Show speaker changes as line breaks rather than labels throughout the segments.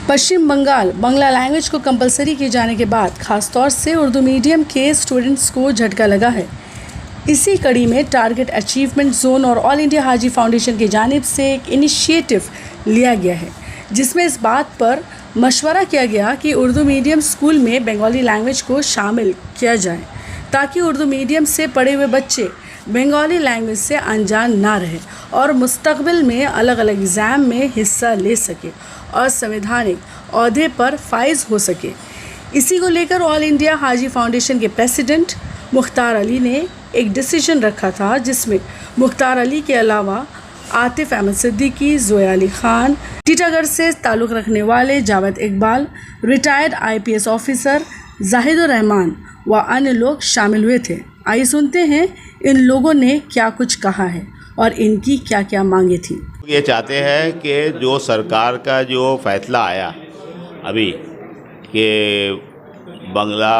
पश्चिम Bengal Bangla language को compulsory किए जाने के बाद खासतौर से उर्दू मीडियम के स्टूडेंट्स को झटका लगा है। इसी कड़ी में टारगेट अचीवमेंट जोन और ऑल इंडिया हाजी फाउंडेशन की जानिब से एक इनिशिएटिव लिया गया है, जिसमें इस बात पर मशवरा किया गया कि उर्दू मीडियम स्कूल में बंगाली लैंग्वेज को शामिल किया जाए, ताकि उर्दू मीडियम से पढ़े हुए बच्चे बंगाली लैंग्वेज से अनजान ना रहे और मुस्तकबिल में अलग अलग एग्ज़ाम में हिस्सा ले सके और संवैधानिक ओहदे पर फाइज हो सके। इसी को लेकर ऑल इंडिया हाजी फाउंडेशन के प्रेसिडेंट मुख्तार अली ने एक डिसीजन रखा था, जिसमें मुख्तार अली के अलावा आतिफ अहमद सिद्दीकी, जोया अली खान, टीटागढ़ से ताल्लुक़ रखने वाले Javed Iqbal, retired IPS officer Zahidur Rahman व अन्य लोग शामिल हुए थे। आइए सुनते हैं इन लोगों ने क्या कुछ कहा है और इनकी क्या क्या मांगे थी।
ये चाहते हैं कि जो सरकार का जो फैसला आया अभी कि बांग्ला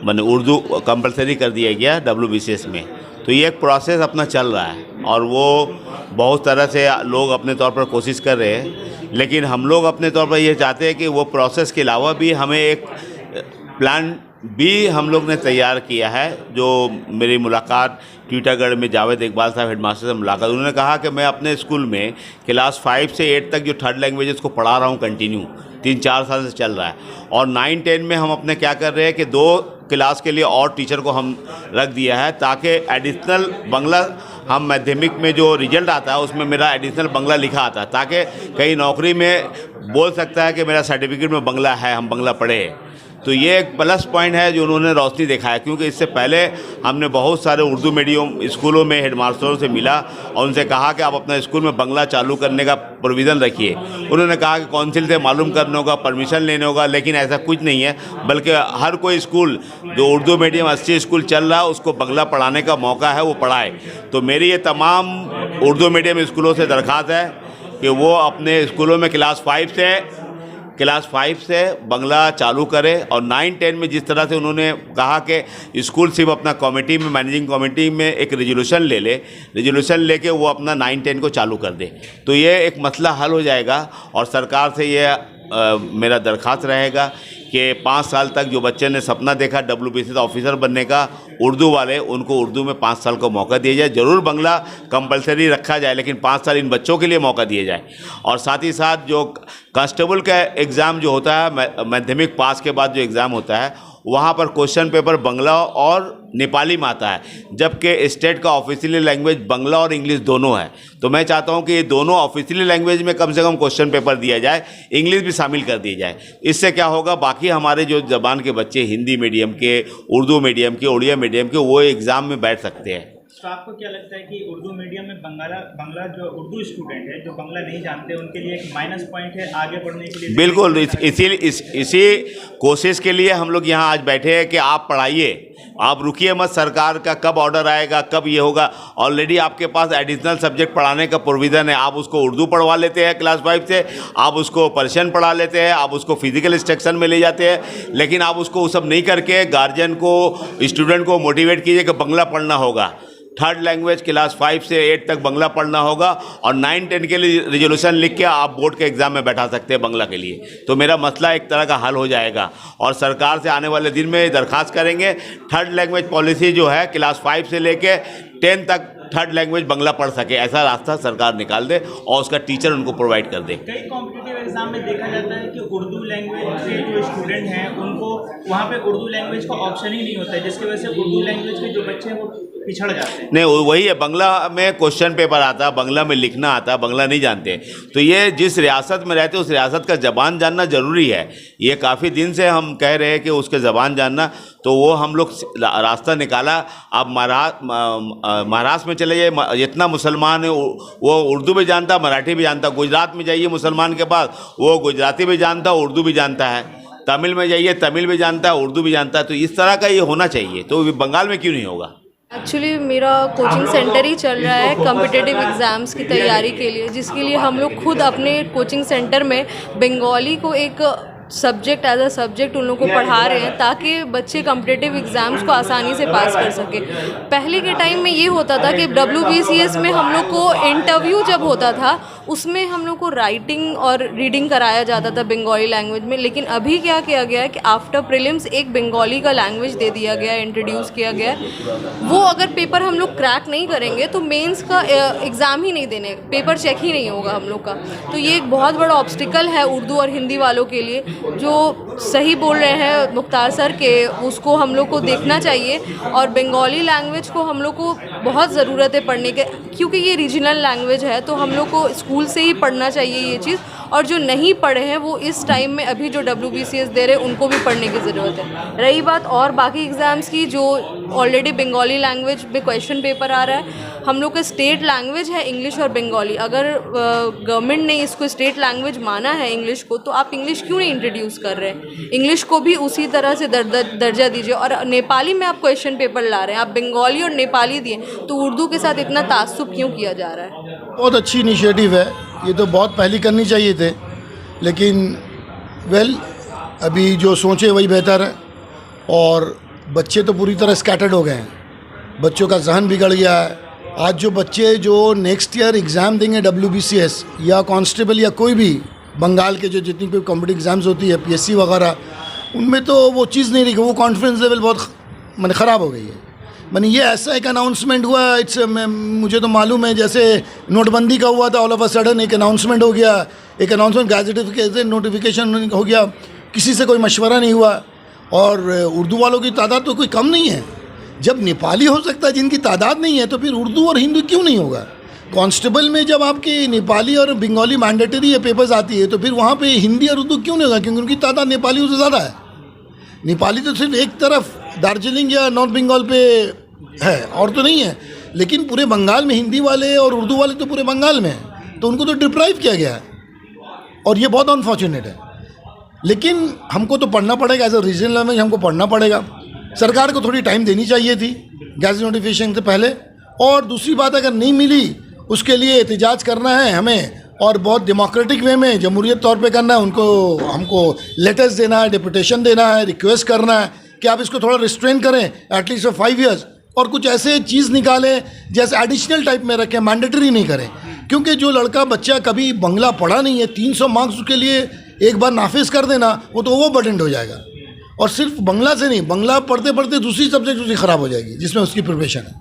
माने उर्दू कंपलसरी कर दिया गया WBCS में, तो ये एक प्रोसेस अपना चल रहा है और वो बहुत तरह से लोग अपने तौर पर कोशिश कर रहे हैं, लेकिन हम लोग अपने तौर पर ये चाहते हैं कि वो प्रोसेस के अलावा भी हमें एक प्लान भी हम लोग ने तैयार किया है। जो मेरी मुलाकात टीटागढ़ में जावेद इकबाल साहब हेडमास्टर से मुलाकात, उन्होंने कहा कि मैं अपने स्कूल में क्लास 5 से 8 तक जो थर्ड लैंग्वेजेस को पढ़ा रहा हूँ कंटिन्यू 3-4 साल से चल रहा है, और 9-10 में हम अपने क्या कर रहे हैं कि 2 क्लास के लिए और टीचर को हम रख दिया है, ताकि एडिशनल बांग्ला हम माध्यमिक में जो रिजल्ट आता है उसमें मेरा एडिशनल बांग्ला लिखा आता है, ताकि कहीं नौकरी में बोल सकता है कि मेरा सर्टिफिकेट में बांग्ला है, हम बांग्ला पढ़े। तो ये एक प्लस पॉइंट है जो उन्होंने रोशनी दिखाया, क्योंकि इससे पहले हमने बहुत सारे उर्दू मीडियम स्कूलों में हेडमास्टरों से मिला और उनसे कहा कि आप अपना स्कूल में बांग्ला चालू करने का प्रोविज़न रखिए। उन्होंने कहा कि काउंसिल से मालूम करना होगा, परमिशन लेने होगा, लेकिन ऐसा कुछ नहीं है, बल्कि हर कोई स्कूल जो उर्दू मीडियम 80 स्कूल चल रहा है उसको बांग्ला पढ़ाने का मौका है, वो पढ़ाए। तो मेरी ये तमाम उर्दू मीडियम स्कूलों से दरख्वास्त है कि वो अपने स्कूलों में क्लास 5 से बांग्ला चालू करें, और 9-10 में जिस तरह से उन्होंने कहा कि स्कूल सिर्फ अपना कमेटी में, मैनेजिंग कमेटी में एक रेजोल्यूशन लेके वो अपना 9-10 को चालू कर दे, तो ये एक मसला हल हो जाएगा। और सरकार से ये मेरा दरख्वास्त रहेगा कि 5 साल तक जो बच्चे ने सपना देखा WBCS ऑफिसर बनने का उर्दू वाले, उनको उर्दू में 5 साल का मौका दिया जाए। ज़रूर बांग्ला कंपलसरी रखा जाए, लेकिन 5 साल इन बच्चों के लिए मौका दिया जाए। और साथ ही साथ जो कांस्टेबल का एग्ज़ाम जो होता है, माध्यमिक पास के बाद जो एग्ज़ाम होता है, वहाँ पर क्वेश्चन पेपर बांग्ला और नेपाली में आता है, जबकि स्टेट का ऑफिशियल लैंग्वेज बांग्ला और इंग्लिश दोनों है। तो मैं चाहता हूँ कि ये दोनों ऑफिशियल लैंग्वेज में कम से कम क्वेश्चन पेपर दिया जाए, इंग्लिश भी शामिल कर दी जाए। इससे क्या होगा, बाकी हमारे जो ज़बान के बच्चे हिंदी मीडियम के, उर्दू मीडियम के, उड़िया मीडियम के, वो एग्ज़ाम में बैठ सकते हैं।
तो आपको क्या लगता है कि उर्दू मीडियम में बांग्ला जो उर्दू स्टूडेंट है जो बांग्ला नहीं जानते उनके लिए एक माइनस पॉइंट है आगे बढ़ने के लिए?
बिल्कुल, इसी कोशिश के लिए हम लोग यहाँ आज बैठे हैं कि आप पढ़ाइए, आप रुकिए मत। सरकार का कब ऑर्डर आएगा, कब ये होगा, ऑलरेडी आपके पास एडिशनल सब्जेक्ट पढ़ाने का प्रोविज़न है। आप उसको उर्दू पढ़वा लेते हैं क्लास 5 से, आप उसको पर्शियन पढ़ा लेते हैं, आप उसको फिजिकल इंस्ट्रक्शन में ले जाते हैं, लेकिन आप उसको वो सब नहीं करके गार्जियन को, स्टूडेंट को मोटिवेट कीजिए कि बांग्ला पढ़ना होगा। थर्ड लैंग्वेज क्लास 5 से 8 तक बांग्ला पढ़ना होगा, और 9-10 के लिए रेजोल्यूशन लिख के आप बोर्ड के एग्ज़ाम में बैठा सकते हैं बांग्ला के लिए। तो मेरा मसला एक तरह का हल हो जाएगा, और सरकार से आने वाले दिन में दरख्वास्त करेंगे थर्ड लैंग्वेज पॉलिसी जो है क्लास 5 से लेके 10 तक थर्ड लैंग्वेज बांग्ला पढ़ सके, ऐसा रास्ता सरकार निकाल दे और उसका टीचर उनको प्रोवाइड कर दे।
कई कॉम्पिटिटिव एग्जाम में देखा जाता है कि उर्दू लैंग्वेज के जो स्टूडेंट हैं उनको वहाँ पे उर्दू लैंग्वेज का ऑप्शन ही नहीं होता है, जिसकी वजह से उर्दू लैंग्वेज के जो बच्चे हैं वो पिछड़ जाते हैं।
नहीं, वही है, बांग्ला में क्वेश्चन पेपर आता है, बांग्ला में लिखना आता है, बांग्ला नहीं जानते। तो ये जिस रियासत में रहते हैं उस रियासत का ज़बान जानना ज़रूरी है। ये काफ़ी दिन से हम कह रहे हैं कि उसके ज़बान जानना, तो वो हम लोग रास्ता निकाला। अब महाराष्ट्र में चले जाइए, जितना मुसलमान है वो उर्दू भी जानता, मराठी भी जानता। गुजरात में जाइए मुसलमान के पास, वो गुजराती भी जानता, उर्दू भी जानता है। तमिल में जाइए, तमिल भी जानता है, उर्दू भी जानता है। तो इस तरह का ये होना चाहिए, तो बंगाल में क्यों नहीं होगा?
एक्चुअली मेरा कोचिंग सेंटर ही चल रहा है कॉम्पिटिटिव एग्ज़ाम्स की तैयारी के लिए, जिसके लिए हम लोग खुद अपने कोचिंग सेंटर में बंगाली को एक सब्जेक्ट एज अ सब्जेक्ट उन लोगों को पढ़ा रहे हैं, ताकि बच्चे कॉम्पिटिटिव एग्ज़ाम्स को आसानी से पास कर सके। पहले के टाइम में ये होता था कि WBCS में हम लोग को इंटरव्यू जब होता था उसमें हम लोग को राइटिंग और रीडिंग कराया जाता था बंगाली लैंग्वेज में। लेकिन अभी क्या किया गया है कि आफ्टर प्रीलिम्स एक बंगाली का लैंग्वेज दे दिया गया है, इंट्रोड्यूस किया गया है। वो अगर पेपर हम लोग क्रैक नहीं करेंगे तो मेंस का एग्ज़ाम ही नहीं देने, पेपर चेक ही नहीं होगा हम लोग का। तो ये एक बहुत बड़ा ऑब्स्टिकल है उर्दू और हिंदी वालों के लिए। जो सही बोल रहे हैं मुख्तार सर के, उसको हम लोग को देखना चाहिए। और बंगाली लैंग्वेज को हम लोग को बहुत ज़रूरत है पढ़ने के, क्योंकि ये रीजनल लैंग्वेज है। तो हम लोग को स्कूल से ही पढ़ना चाहिए ये चीज़। और जो नहीं पढ़े हैं वो इस टाइम में अभी जो WBCS दे रहे हैं उनको भी पढ़ने की ज़रूरत है। रही बात और बाकी एग्ज़ाम्स की, जो ऑलरेडी बंगाली लैंग्वेज में क्वेश्चन पेपर आ रहा है, हम लोग का स्टेट लैंग्वेज है इंग्लिश और बंगाली। अगर गवर्नमेंट ने इसको स्टेट लैंग्वेज माना है इंग्लिश को, तो आप इंग्लिश क्यों नहीं इंट्रोड्यूस कर रहे हैं? इंग्लिश को भी उसी तरह से दर्जा दीजिए। और नेपाली में आप क्वेश्चन पेपर ला रहे हैं, आप बंगाली और नेपाली दिए, तो उर्दू के साथ इतना तासुब क्यों किया जा रहा है?
बहुत अच्छी इनिशिएटिव है, ये तो बहुत पहले करनी चाहिए थे, लेकिन अभी जो सोचे वही बेहतर है। और बच्चे तो पूरी तरह स्कैटर्ड हो गए हैं, बच्चों का जहन बिगड़ गया है। आज जो बच्चे जो नेक्स्ट ईयर एग्ज़ाम देंगे WBCS या कांस्टेबल या कोई भी बंगाल के जो जितनी भी कॉम्पिटिटिव एग्ज़ाम्स होती है, PSC वगैरह, उनमें तो वो चीज़ नहीं रही, वो कॉन्फिडेंस लेवल बहुत ख़राब हो गई है। मैंने ये ऐसा एक अनाउंसमेंट हुआ, मुझे तो मालूम है जैसे नोटबंदी का हुआ था, ऑल ऑफ अ सडन एक अनाउंसमेंट हो गया, एक अनाउंसमेंट गैजेट नोटिफिकेशन हो गया, किसी से कोई मशवरा नहीं हुआ। और उर्दू वालों की तादाद तो कोई कम नहीं है। जब नेपाली हो सकता है जिनकी तादाद नहीं है, तो फिर उर्दू और हिंदी क्यों नहीं होगा? कांस्टेबल में जब आपकी नेपाली और बंगाली मैंडेटरी है पेपर्स आती है, तो फिर वहाँ पे हिंदी और उर्दू क्यों नहीं होगा? क्योंकि उनकी तादाद नेपालियों से ज़्यादा है। नेपाली तो सिर्फ एक तरफ दार्जिलिंग या नॉर्थ बंगाल पे है और तो नहीं है, लेकिन पूरे बंगाल में हिंदी वाले और उर्दू वाले तो पूरे बंगाल में हैं, तो उनको तो डिप्राइव किया गया है और ये बहुत अनफॉर्चुनेट है। लेकिन हमको तो पढ़ना पड़ेगा, एज अ रीजनल लैंग्वेज हमको पढ़ना पड़ेगा। सरकार को थोड़ी टाइम देनी चाहिए थी गैजेट नोटिफिकेशन से पहले। और दूसरी बात, अगर नहीं मिली उसके लिए एहतजाज करना है हमें, और बहुत डेमोक्रेटिक वे में जमहूरियत तौर पे करना है। हमको लेटर्स देना है, डिपुटेशन देना है, रिक्वेस्ट करना है कि आप इसको थोड़ा रिस्ट्रेन करें एटलीस्ट फॉर 5 years, और कुछ ऐसे चीज़ निकालें जैसे एडिशनल टाइप में रखें, मैंडेटरी नहीं करें। क्योंकि जो लड़का बच्चा कभी बंगला पढ़ा नहीं है, 300 मार्क्स उसके लिए एक बार नाफिज कर देना, वो तो ओवरबर्डन्ड हो जाएगा। और सिर्फ बंगला से नहीं, बंगला पढ़ते पढ़ते दूसरी सब्जेक्ट उसकी ख़राब हो जाएगी जिसमें उसकी प्रिपरेशन है।